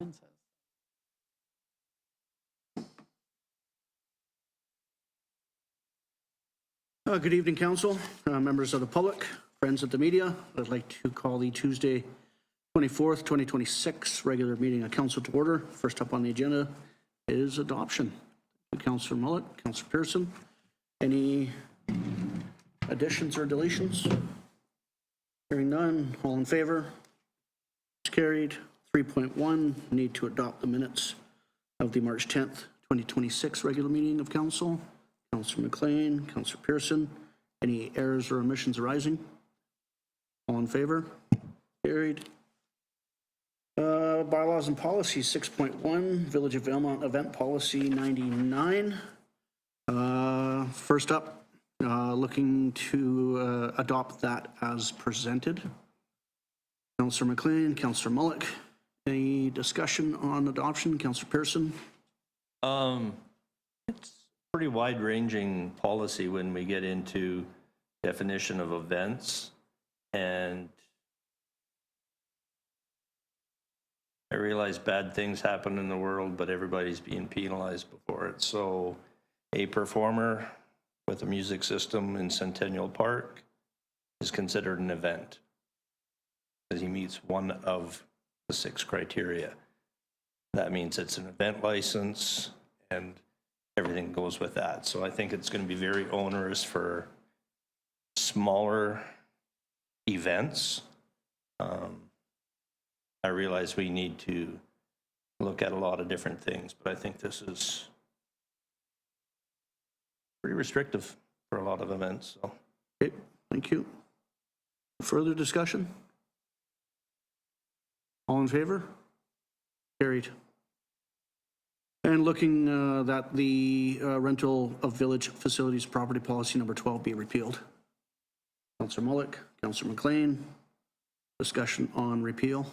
Good evening, Council, members of the public, friends of the media. I'd like to call the Tuesday, 24th, 2026 regular meeting of Council to order. First up on the agenda is adoption. Councillor Mullet, Councillor Pearson. Any additions or deletions? Hearing none, all in favor? It's carried. 3.1, need to adopt the minutes of the March 10th, 2026 regular meeting of Council. Councillor McLean, Councillor Pearson. Any errors or omissions arising? All in favor? Carried. Bylaws and policies, 6.1, Village of Valemount Event Policy 99. First up, looking to adopt that as presented. Councillor McLean, Councillor Mullick. Any discussion on adoption? Councillor Pearson? It's pretty wide-ranging policy when we get into definition of events, and I realize bad things happen in the world, but everybody's being penalized before it. So a performer with a music system in Centennial Park is considered an event because he meets one of the 6 criteria. That means it's an event license and everything goes with that. So I think it's going to be very onerous for smaller events. I realize we need to look at a lot of different things, but I think this is pretty restrictive for a lot of events. So. Okay, thank you. Further discussion? All in favor? Carried. And looking that the rental of village facilities property policy number 12 be repealed. Councillor Mullick, Councillor McLean, discussion on repeal.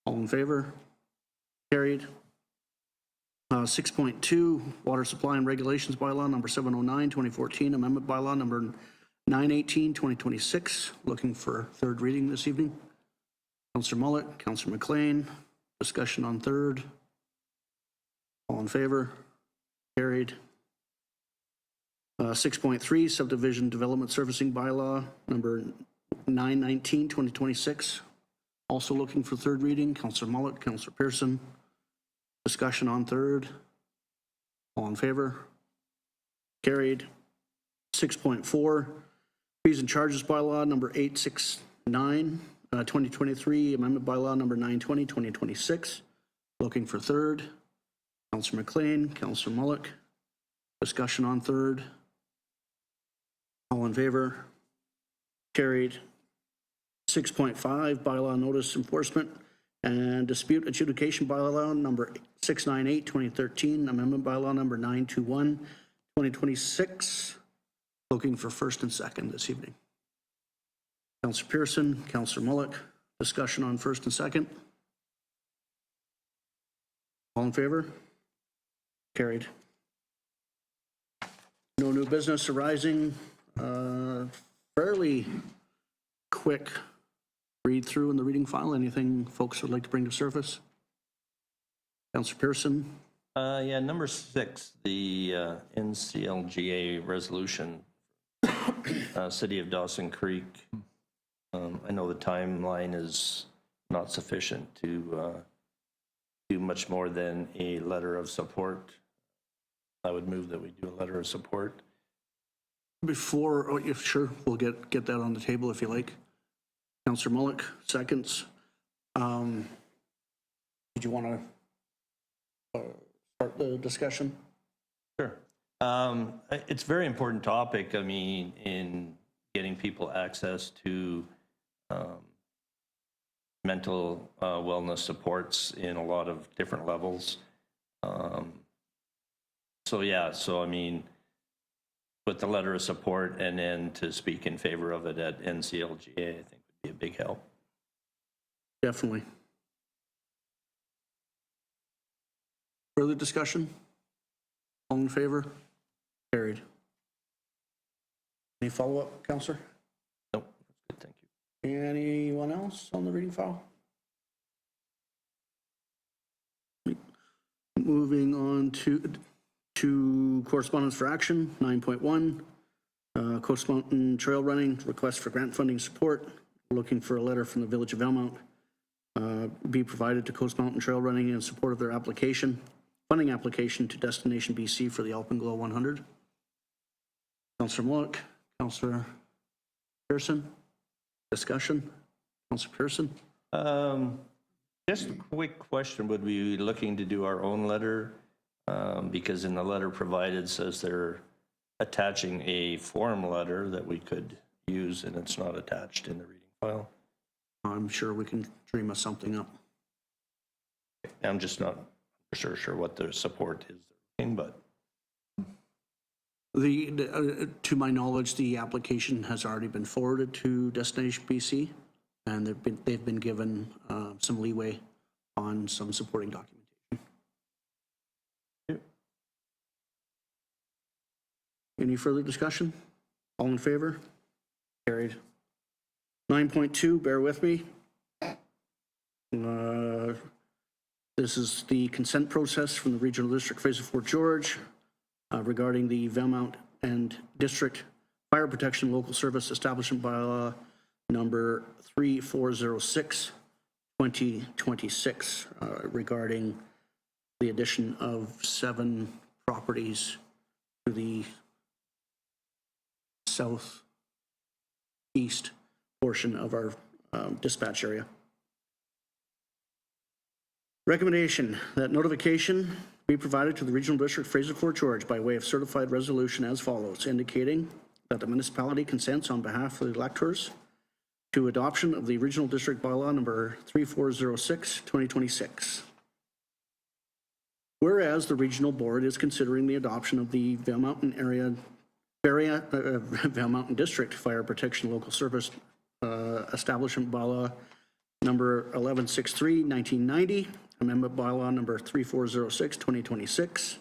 All in favor? Carried. 6.2, Water Supply and Regulations Bylaw number 709, 2014, Amendment Bylaw number 918, 2026. Looking for third reading this evening. Councillor Mullick, Councillor McLean, discussion on third. All in favor? Carried. 6.3, Subdivision Development Servicing Bylaw number 919, 2026. Also looking for third reading. Councillor Mullick, Councillor Pearson. Discussion on third. All in favor? Carried. 6.4, Fees and Charges Bylaw number 869, 2023, Amendment Bylaw number 920, 2026. Looking for third. Councillor McLean, Councillor Mullick. Discussion on third. All in favor? Carried. 6.5, Bylaw Notice Enforcement and Dispute Adjudication Bylaw number 698, 2013, Amendment Bylaw number 921, 2026. Looking for first and second this evening. Councillor Pearson, Councillor Mullick. Discussion on first and second. All in favor? Carried. No new business arising. Fairly quick read through in the reading file. Anything folks would like to bring to surface? Councillor Pearson? Yeah, number 6, the NCLGA resolution, City of Dawson Creek. I know the timeline is not sufficient to do much more than a letter of support. I would move that we do a letter of support. Before, oh, if sure, we'll get that on the table if you like. Councillor Mullick, seconds. Did you want to start the discussion? Sure. It's a very important topic. I mean, in getting people access to mental wellness supports in a lot of different levels. So yeah, so I mean, with the letter of support and then to speak in favor of it at NCLGA, I think would be a big help. Definitely. Further discussion? All in favor? Carried. Any follow-up, Councillor? Nope, that's good, thank you. Anyone else on the reading file? Moving on to correspondence for action, 9.1. Coast Mountain Trail Running, request for grant funding support. Looking for a letter from the Village of Valemount be provided to Coast Mountain Trail Running in support of their funding application to Destination BC for the Alpenglow 100. Councillor Mullock, Councillor Pearson, discussion. Councillor Pearson. Just a quick question, would we be looking to do our own letter? Because in the letter provided says they're attaching a form letter that we could use, and it's not attached in the reading file. I'm sure we can dream of something up. I'm just not sure what their support is, but To my knowledge, the application has already been forwarded to Destination BC, and they've been given some leeway on some supporting documentation. Any further discussion? All in favor? Carried. 9.2, bear with me. This is the consent process from the Regional District Fraser Fort George regarding the Valemount and District Fire Protection Local Service Establishment Bylaw number 3406, 2026, regarding the addition of 7 properties to the southeast portion of our dispatch area. Recommendation that notification be provided to the Regional District Fraser Fort George by way of certified resolution as follows, indicating that the municipality consents on behalf of the electors to adoption of the Regional District Bylaw number 3406, 2026. Whereas the Regional Board is considering the adoption of the Valemount District Fire Protection Local Service Establishment Bylaw number 1163, 1990, Amendment Bylaw number 3406, 2026.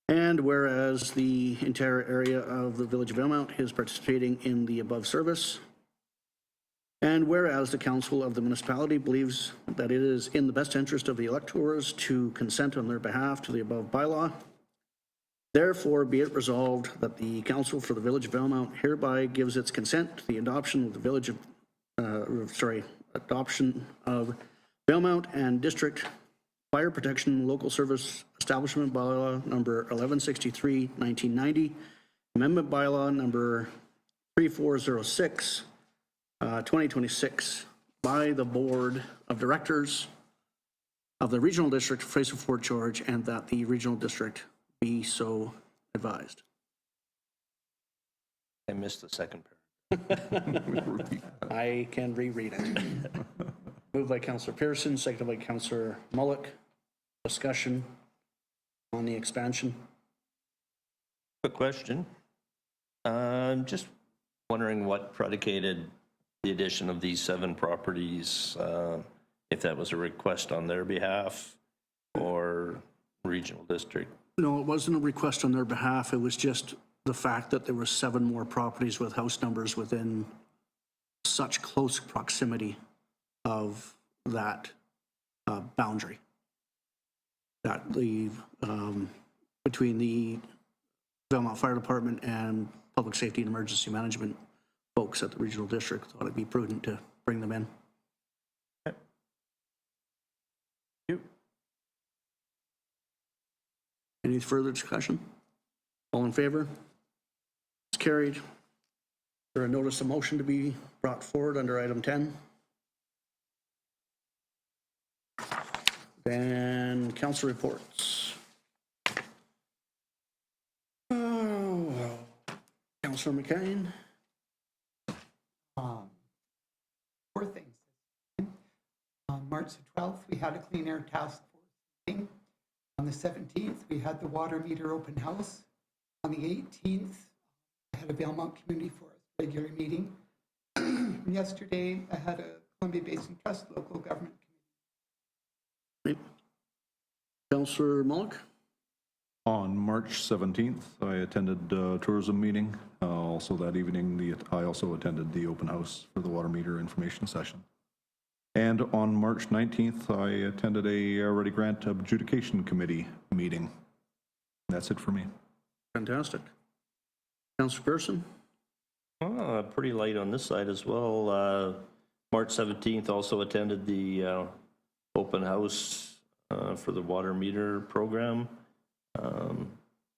And whereas the entire area of the Village of Valemount is participating in the above service, and whereas the Council of the municipality believes that it is in the best interest of the electors to consent on their behalf to the above bylaw, therefore be it resolved that the Council for the Village of Valemount hereby gives its consent to the adoption of the adoption of Valemount and District Fire Protection Local Service Establishment Bylaw number 1163, 1990, Amendment Bylaw number 3406, 2026, by the Board of Directors of the Regional District Fraser Fort George, and that the Regional District be so advised. I missed the second part. I can reread it. Moved by Councillor Pearson, seconded by Councillor Mullock. Discussion on the expansion. Quick question. Just wondering what predicated the addition of these 7 properties, if that was a request on their behalf or Regional District. No, it wasn't a request on their behalf. It was just the fact that there were 7 more properties with house numbers within such close proximity of that boundary. That the between the Valemount Fire Department and Public Safety and Emergency Management folks at the Regional District thought it'd be prudent to bring them in. Okay. Thank you. Any further discussion? All in favor? It's carried. Is there a notice of motion to be brought forward under item 10? Then council reports. Oh, Councillor McCain. 4 things. On March the 12th, we had a clean air task force meeting. On the 17th, we had the water meter open house. On the 18th, I had a Valemount Community Forest regular meeting. Yesterday, I had a Columbia Basin Trust local government committee. Councillor Mullock. On March 17th, I attended a tourism meeting. Also that evening, I also attended the open house for the water meter information session. And on March 19th, I attended a Ready Grant Adjudication Committee meeting. That's it for me. Fantastic. Councillor Pearson? Pretty light on this side as well. March 17th, also attended the open house for the water meter program.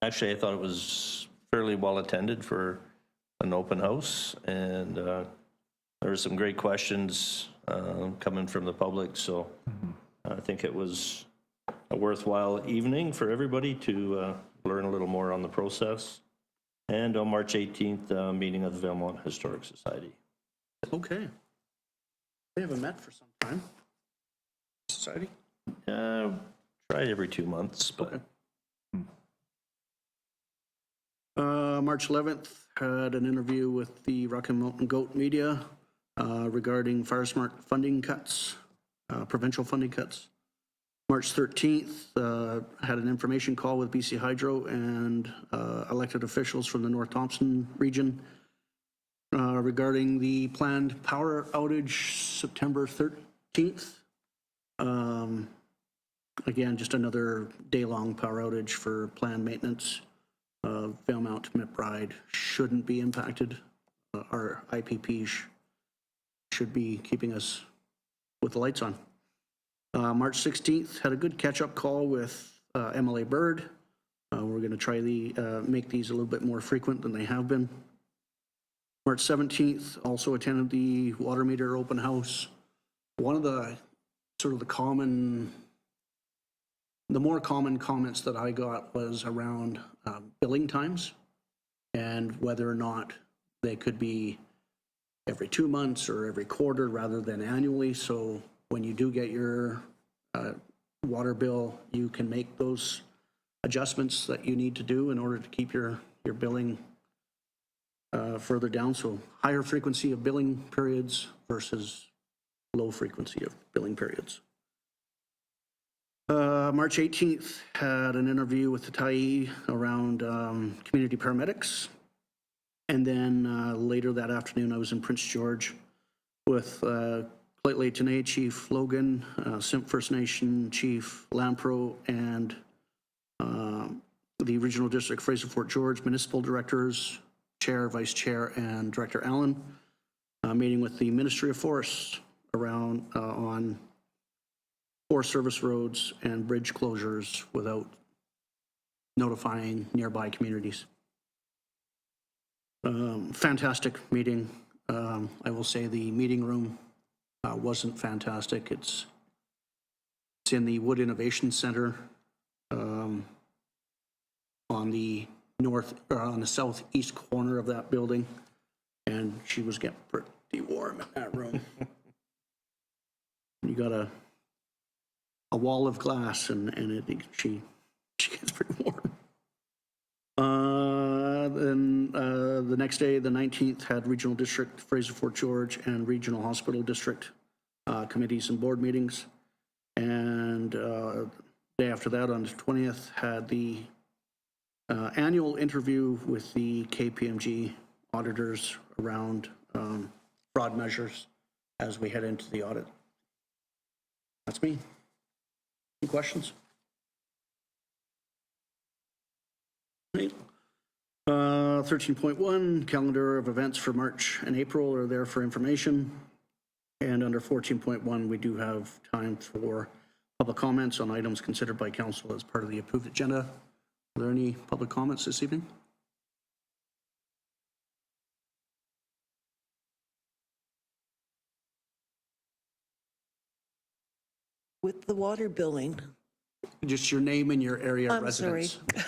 Actually, I thought it was fairly well attended for an open house, and there were some great questions coming from the public, so I think it was a worthwhile evening for everybody to learn a little more on the process. And on March 18th, meeting of the Valemount Historic Society. Okay. They haven't met for some time. Society? Try every 2 months, but Okay. March 11th, had an interview with the Rocky Mountain Goat Media regarding Fire Smart funding cuts, provincial funding cuts. March 13th, had an information call with BC Hydro and elected officials from the North Thompson region regarding the planned power outage September 13th. Again, just another day-long power outage for planned maintenance. Valemount McBride shouldn't be impacted. Our IPP should be keeping us with the lights on. March 16th, had a good catch-up call with MLA Bird. We're going to try make these a little bit more frequent than they have been. March 17th, also attended the water meter open house. One of the sort of the more common comments that I got was around billing times and whether or not they could be every 2 months or every quarter rather than annually. So when you do get your water bill, you can make those adjustments that you need to do in order to keep your billing further down. So higher frequency of billing periods versus low frequency of billing periods. March 18th, had an interview with the Tyee around community paramedics. And then later that afternoon, I was in Prince George with Late Tenay Chief Logan, Simp First Nation Chief Lampro, and the Regional District Fraser Fort George Municipal Directors, Chair, Vice Chair, and Director Allen, meeting with the Ministry of Forests around on Forest Service roads and bridge closures without notifying nearby communities. Fantastic meeting. I will say the meeting room wasn't fantastic. It's in the Wood Innovation Center on the southeast corner of that building, and she was getting pretty warm in that room. You got a wall of glass, and she gets pretty warm. Then the next day, the 19th, had Regional District Fraser Fort George and Regional Hospital District committees and board meetings. And day after that, on the 20th, had the annual interview with the KPMG auditors around fraud measures as we head into the audit. That's me. Any questions? 13.1, calendar of events for March and April are there for information. And under 14.1, we do have time for public comments on items considered by council as part of the approved agenda. Are there any public comments this evening? With the water billing, Just your name and your area of I'm sorry. residence.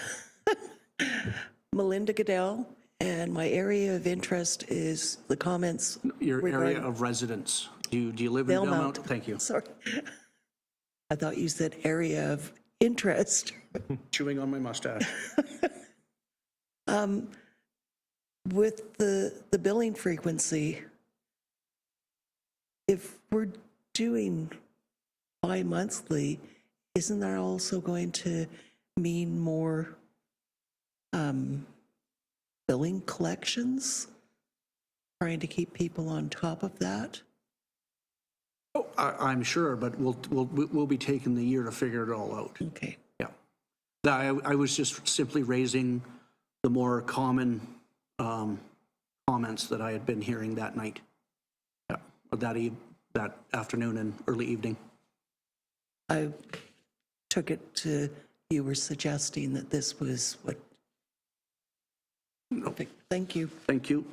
Melinda Goodell, and my area of interest is the comments. Your area regarding of residence. Do you live in Valemount? Thank you. Sorry. I thought you said area of interest. Chewing on my mustache. With the billing frequency, if we're doing bi-monthly, isn't that also going to mean more billing collections? Trying to keep people on top of that? Oh, I'm sure, but we'll be taking the year to figure it all out. Okay. Yeah. I was just simply raising the more common comments that I had been hearing that night. Yeah, or that afternoon and early evening. I took it to, you were suggesting that this was what. Perfect. Thank you. Thank you.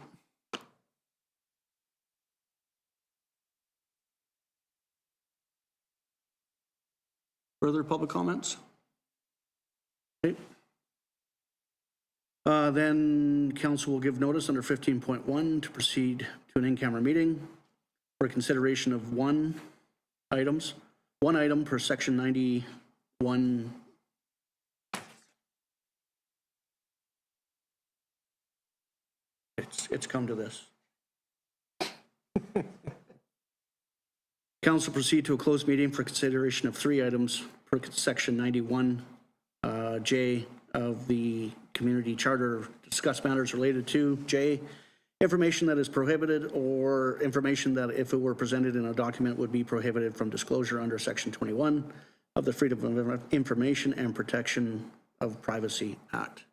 Further public comments? Okay. Then council will give notice under 15.1 to proceed to an in-camera meeting for consideration of one item per section 91. It's come to this. Council proceed to a closed meeting for consideration of three items per section 91 J of the community charter. Discuss matters related to J, information that is prohibited or information that if it were presented in a document would be prohibited from disclosure under section 21 of the Freedom of Information and Protection of Privacy Act.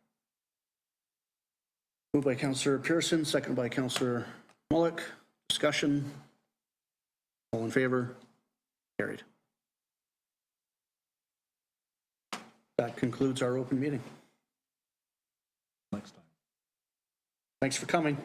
Moved by Councillor Pearson, seconded by Councillor Mullock. Discussion. All in favor? Carried. That concludes our open meeting. Next time. Thanks for coming.